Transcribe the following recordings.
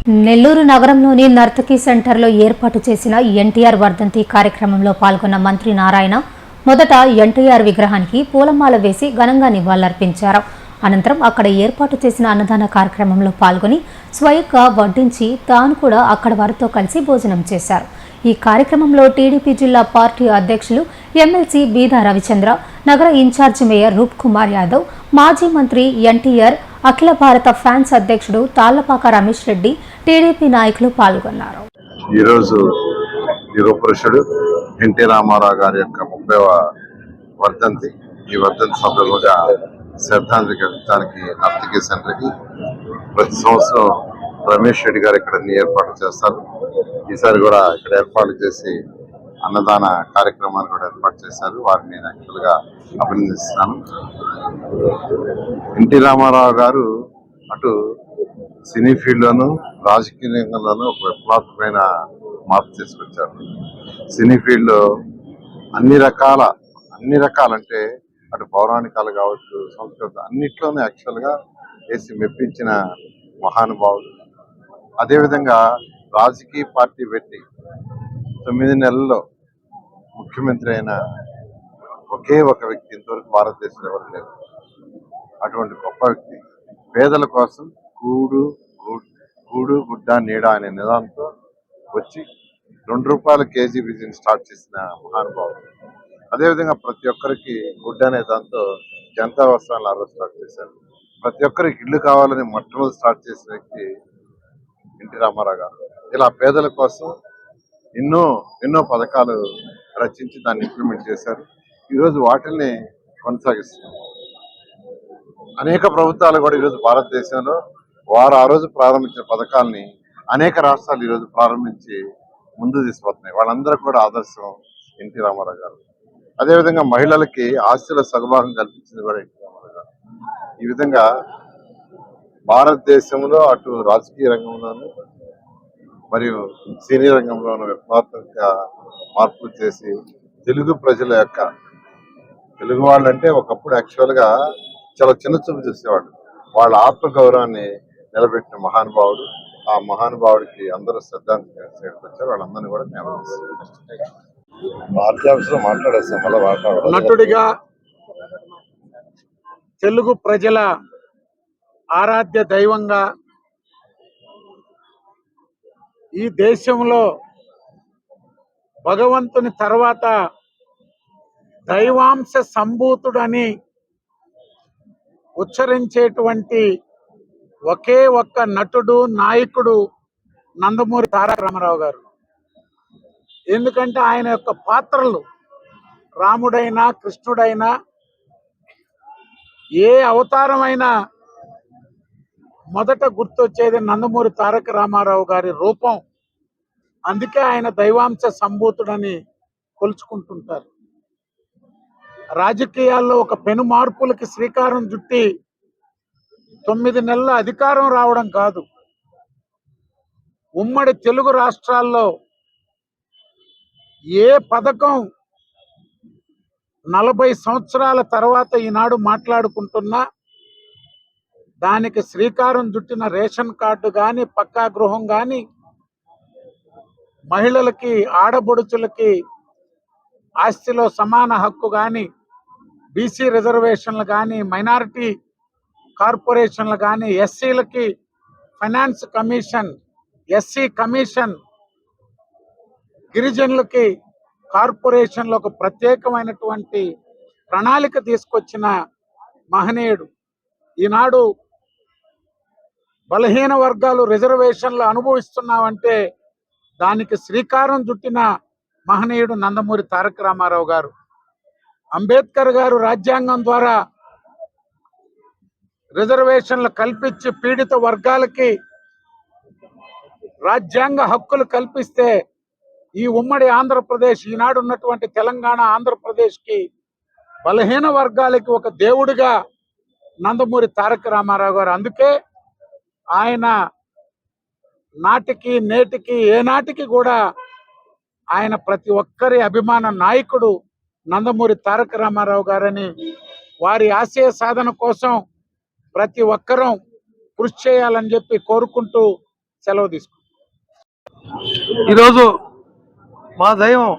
నెల్లూరు నగరంలోని నర్తకి సెంటర్లో ఏర్పాటు చేసిన ఎన్టీఆర్ వర్ధంతి కార్యక్రమంలో పాల్గొన్న మంత్రి నారాయణ మొదట ఎన్టీఆర్ విగ్రహానికి పూలమాల వేసి ఘనంగా నివాళులర్పించారు. అనంతరం అక్కడ ఏర్పాటు చేసిన అన్నదాన కార్యక్రమంలో పాల్గొని స్వయంగా వడ్డించి తాను కూడా అక్కడ వారితో కలిసి భోజనం చేశారు. ఈ కార్యక్రమంలో టీడీపీ జిల్లా పార్టీ అధ్యక్షులు ఎమ్మెల్సీ బీదా రవిచంద్ర, నగర ఇన్ఛార్జి మేయర్ రూప్ కుమార్ యాదవ్, మాజీ మంత్రి ఎన్టీఆర్, అఖిల భారత ఫ్యాన్స్ అధ్యక్షుడు తాళ్లపాక రమేష్ రెడ్డి, టీడీపీ నాయకులు పాల్గొన్నారు. ఈరోజు యుగపురుషుడు ఎన్టీ రామారావు గారి యొక్క 30వ వర్ధంతి. ఈ వర్ధంతి సందర్భంగా శ్రద్ధాంజలి ఘటించడానికి నర్తకి సెంటర్కి ప్రతి సంవత్సరం రమేష్ రెడ్డి గారు ఇక్కడ ఏర్పాటు చేస్తారు. ఈసారి కూడా ఇక్కడ ఏర్పాటు చేసి అన్నదాన కార్యక్రమాన్ని కూడా ఏర్పాటు చేశారు. వారిని నేను యాక్చువల్గా అభినందిస్తున్నాను. ఎన్టీ రామారావు గారు అటు సినీ ఫీల్డ్లోనూ రాజకీయ రంగంలోనూ ఒక విప్లవాత్మకమైన మార్పు తీసుకొచ్చారు. సినీ ఫీల్డ్లో అన్ని రకాలంటే అటు పౌరాణికాలు కావచ్చు, సంస్కృత అన్నిట్లోనూ యాక్చువల్గా వేసి మెప్పించిన మహానుభావుడు. అదేవిధంగా రాజకీయ పార్టీ పెట్టి 9 నెలల్లో ముఖ్యమంత్రి అయిన ఒకే ఒక వ్యక్తి ఇంతవరకు భారతదేశంలో ఎవరు లేరు. అటువంటి గొప్ప వ్యక్తి పేదల కోసం కూడు గుడ్డ నీడ అనే నిదానంతో వచ్చి ₹2 కేజీ బిజినెస్ స్టార్ట్ చేసిన మహానుభావుడు. అదేవిధంగా ప్రతి ఒక్కరికి గుడ్డ అనే దాంతో జనతా వస్త్రాలను ఆ రోజు స్టార్ట్ చేశారు. ప్రతి ఒక్కరికి ఇల్లు కావాలని మొట్టమొదటి స్టార్ట్ చేసిన వ్యక్తి ఎన్టీ రామారావు గారు. ఇలా పేదల కోసం ఎన్నో పథకాలు రచించి దాన్ని ఇంప్లిమెంట్ చేశారు. ఈరోజు వాటిల్ని కొనసాగిస్తున్నారు. అనేక ప్రభుత్వాలు కూడా ఈరోజు భారతదేశంలో వారు ఆ రోజు ప్రారంభించిన పథకాలని అనేక రాష్ట్రాలు ఈరోజు ప్రారంభించి ముందు తీసుకుపోతున్నాయి. వాళ్ళందరూ కూడా ఆదర్శం ఎన్టీ రామారావు గారు. అదేవిధంగా మహిళలకి ఆస్తిలో సగభాగం కల్పించింది కూడా ఎన్టీ రామారావు గారు. ఈ విధంగా భారతదేశంలో అటు రాజకీయ రంగంలోనూ మరియు సినీ రంగంలోనూ విప్లవాత్మక మార్పులు చేసి తెలుగు ప్రజల యొక్క తెలుగు వాళ్ళంటే ఒకప్పుడు యాక్చువల్గా చాలా చిన్న చూపు చూసేవాళ్ళు. వాళ్ళ ఆత్మగౌరవాన్ని నిలబెట్టిన మహానుభావుడు. ఆ మహానుభావుడికి అందరూ శ్రద్ధాంజలి వచ్చారు. వాళ్ళందరినీ కూడా మేము పాఠ్యాంశంలో మాట్లాడేస్తాం. మళ్ళీ నటుడిగా తెలుగు ప్రజల ఆరాధ్య దైవంగా ఈ దేశంలో భగవంతుని తర్వాత దైవాంశ సంభూతుడని ఉచ్చరించేటువంటి ఒకే ఒక్క నటుడు, నాయకుడు నందమూరి తారక రామారావు గారు. ఎందుకంటే ఆయన యొక్క పాత్రలు రాముడైనా కృష్ణుడైనా ఏ అవతారమైనా మొదట గుర్తొచ్చేది నందమూరి తారక రామారావు గారి రూపం. అందుకే ఆయన దైవాంశ సంభూతుడని కొలుచుకుంటుంటారు. రాజకీయాల్లో ఒక పెను మార్పులకి శ్రీకారం చుట్టి 9 నెలల అధికారం రావడం కాదు, ఉమ్మడి తెలుగు రాష్ట్రాల్లో ఏ పథకం 40 సంవత్సరాల తర్వాత ఈనాడు మాట్లాడుకుంటున్నా దానికి శ్రీకారం చుట్టిన రేషన్ కార్డు కానీ, పక్కా గృహం కానీ, మహిళలకి ఆడబొడుచులకి ఆస్తిలో సమాన హక్కు కానీ, బీసీ రిజర్వేషన్లు కానీ, మైనారిటీ కార్పొరేషన్లు కానీ, ఎస్సీలకి ఫైనాన్స్ కమిషన్, ఎస్సీ కమిషన్, గిరిజనులకి కార్పొరేషన్లో ఒక ప్రత్యేకమైనటువంటి ప్రణాళిక తీసుకొచ్చిన మహనీయుడు. ఈనాడు బలహీన వర్గాలు రిజర్వేషన్లు అనుభవిస్తున్నామంటే దానికి శ్రీకారం చుట్టిన మహనీయుడు నందమూరి తారక రామారావు గారు. అంబేద్కర్ గారు రాజ్యాంగం ద్వారా రిజర్వేషన్లు కల్పించి పీడిత వర్గాలకి రాజ్యాంగ హక్కులు కల్పిస్తే ఈ ఉమ్మడి ఆంధ్రప్రదేశ్, ఈనాడు ఉన్నటువంటి తెలంగాణ, ఆంధ్రప్రదేశ్కి బలహీన వర్గాలకి ఒక దేవుడిగా నందమూరి తారక రామారావు గారు. అందుకే ఆయన నాటికి నేటికి ఏనాటికి కూడా ఆయన ప్రతి ఒక్కరి అభిమాన నాయకుడు నందమూరి తారక రామారావు గారని, వారి ఆశయ సాధన కోసం ప్రతి ఒక్కరూ కృషి చేయాలని చెప్పి కోరుకుంటూ సెలవు తీసుకుంటాం. ఈరోజు మా దైవం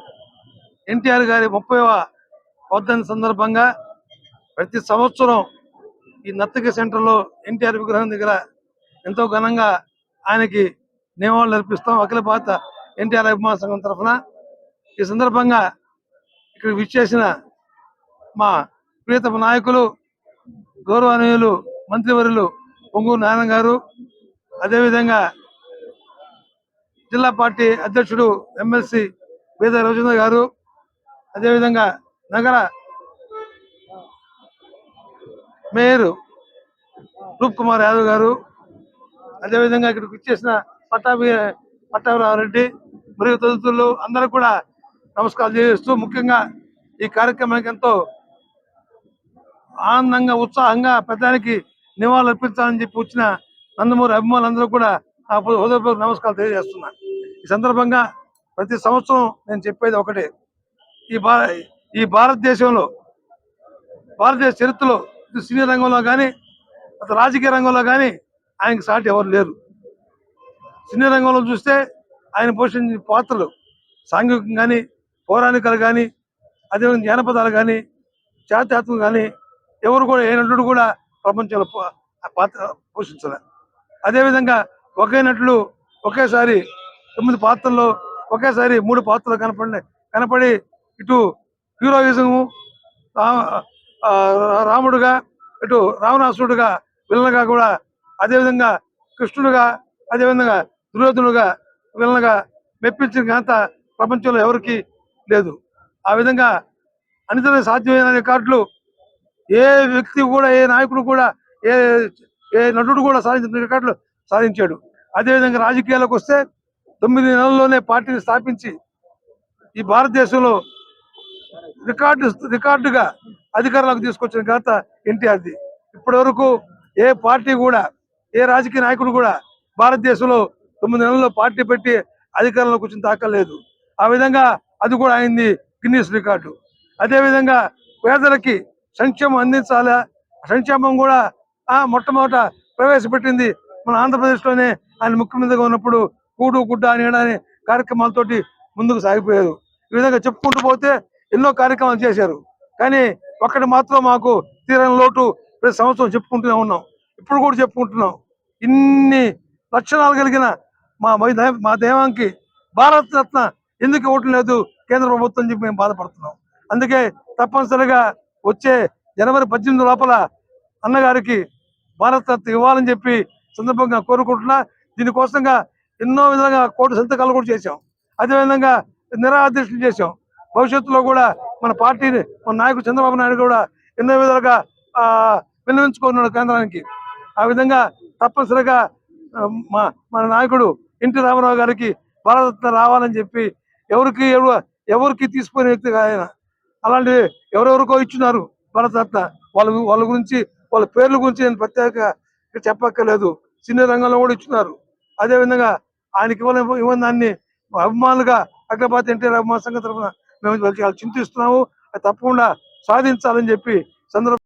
ఎన్టీఆర్ గారి 30వ వర్ధంతి సందర్భంగా ప్రతి సంవత్సరం ఈ నర్తకి సెంటర్లో ఎన్టీఆర్ విగ్రహం దగ్గర ఎంతో ఘనంగా ఆయనకి నివాళులు అర్పిస్తాం అఖిల భారత ఎన్టీఆర్ అభిమాన సంఘం తరఫున. ఈ సందర్భంగా ఇక్కడ విచ్చేసిన మా ప్రియతమ నాయకులు గౌరవనీయులు మంత్రివర్యులు పొంగూరు నారాయణ గారు, అదేవిధంగా జిల్లా పార్టీ అధ్యక్షుడు ఎమ్మెల్సీ వేద రవిచంద్ర గారు, అదేవిధంగా నగర మేయర్ రూప్ కుమార్ యాదవ్ గారు, అదేవిధంగా ఇక్కడికి వచ్చేసిన పట్టాభిరామరెడ్డి మరియు తదితరులు అందరూ కూడా నమస్కారాలు చేస్తూ, ముఖ్యంగా ఈ కార్యక్రమానికి ఎంతో ఆనందంగా ఉత్సాహంగా పెద్దానికి నివాళులు అర్పించాలని చెప్పి వచ్చిన నందమూరి అభిమానులందరూ కూడా నా హృదయపూర్వక నమస్కారాలు తెలియజేస్తున్నా. ఈ సందర్భంగా ప్రతి సంవత్సరం నేను చెప్పేది ఒకటే, ఈ భారతదేశంలో భారతదేశ చరిత్రలో ఇటు సినీ రంగంలో కానీ అటు రాజకీయ రంగంలో కానీ ఆయనకి సాటి ఎవరు లేరు. సినీ రంగంలో చూస్తే ఆయన పోషించిన పాత్రలు సాంఘికం కానీ, పౌరాణికాలు కానీ, అదేవిధంగా జానపదాలు కానీ, చారిత్రాత్మకం కానీ ఎవరు కూడా ఏ నటుడు కూడా ప్రపంచంలో పాత్ర పోషించాలి. అదేవిధంగా ఒకే నటులు ఒకేసారి 9 పాత్రల్లో ఒకేసారి 3 పాత్రలు కనపడి ఇటు హీరోయిజము రాముడుగా, ఇటు రావణాసురుడుగా విలన్గా కూడా, అదేవిధంగా కృష్ణుడుగా, అదేవిధంగా దుర్యోధనుడుగా విలన్గా మెప్పించిన ఘనత ప్రపంచంలో ఎవరికి లేదు. ఆ విధంగా అనితర సాధ్యమైన రికార్డులు ఏ వ్యక్తి కూడా, ఏ నాయకుడు కూడా, ఏ నటుడు కూడా సాధించిన రికార్డులు సాధించాడు. అదేవిధంగా రాజకీయాలకు వస్తే 9 నెలల్లోనే పార్టీని స్థాపించి ఈ భారతదేశంలో రికార్డుగా అధికారంలోకి తీసుకొచ్చిన ఘనత ఎన్టీఆర్ది. ఇప్పటి వరకు ఏ పార్టీ కూడా, ఏ రాజకీయ నాయకుడు కూడా భారతదేశంలో 9 నెలల్లో పార్టీ పెట్టి అధికారంలోకి వచ్చిన దాఖలేదు. ఆ విధంగా అది కూడా అయింది గిన్నీస్ రికార్డు. అదేవిధంగా పేదలకి సంక్షేమం అందించాలా, సంక్షేమం కూడా మొట్టమొదట ప్రవేశపెట్టింది మన ఆంధ్రప్రదేశ్లోనే. ఆయన ముఖ్యమంత్రిగా ఉన్నప్పుడు కూడు గుడ్డ నీడ అనే కార్యక్రమాలతోటి ముందుకు సాగిపోయారు. ఈ విధంగా చెప్పుకుంటూ పోతే ఎన్నో కార్యక్రమాలు చేశారు. కానీ ఒక్కటి మాత్రం మాకు తీరని లోటు ప్రతి సంవత్సరం చెప్పుకుంటూనే ఉన్నాం, ఇప్పుడు కూడా చెప్పుకుంటున్నాం. ఇన్ని లక్షణాలు కలిగిన మా దైవానికి భారత రత్న ఎందుకు ఇవ్వటం లేదు కేంద్ర ప్రభుత్వం చెప్పి మేము బాధపడుతున్నాం. అందుకే తప్పనిసరిగా వచ్చే జనవరి 18 లోపల అన్నగారికి భారత రత్న ఇవ్వాలని చెప్పి సందర్భంగా కోరుకుంటున్నా. దీనికోసంగా ఎన్నో విధంగా కోటి సంతకాలు కూడా చేశాం, అదేవిధంగా నిరాదీక్షలు చేశాం. భవిష్యత్తులో కూడా మన పార్టీని, మన నాయకుడు చంద్రబాబు నాయుడు కూడా ఎన్నో విధాలుగా విన్నవించుకున్నాడు కేంద్రానికి. ఆ విధంగా తప్పనిసరిగా మన నాయకుడు ఎన్టీ రామారావు గారికి భారతరత్న రావాలని చెప్పి ఎవరికి తీసుకునే వ్యక్తి ఆయన. అలాంటివి ఎవరెవరికో ఇచ్చినారు భారతరత్న. వాళ్ళ గురించి, వాళ్ళ పేర్ల గురించి నేను ప్రత్యేకంగా చెప్పక్కర్లేదు. సినీ రంగంలో కూడా ఇచ్చినారు. అదేవిధంగా ఆయనకి ఇవ్వని దాన్ని అభిమానులుగా అఖిల భారత ఎన్టీఆర్ అభిమాన సంఘం తరఫున మేము చింతిస్తున్నాము. అది తప్పకుండా సాధించాలని చెప్పి సందర్భంగా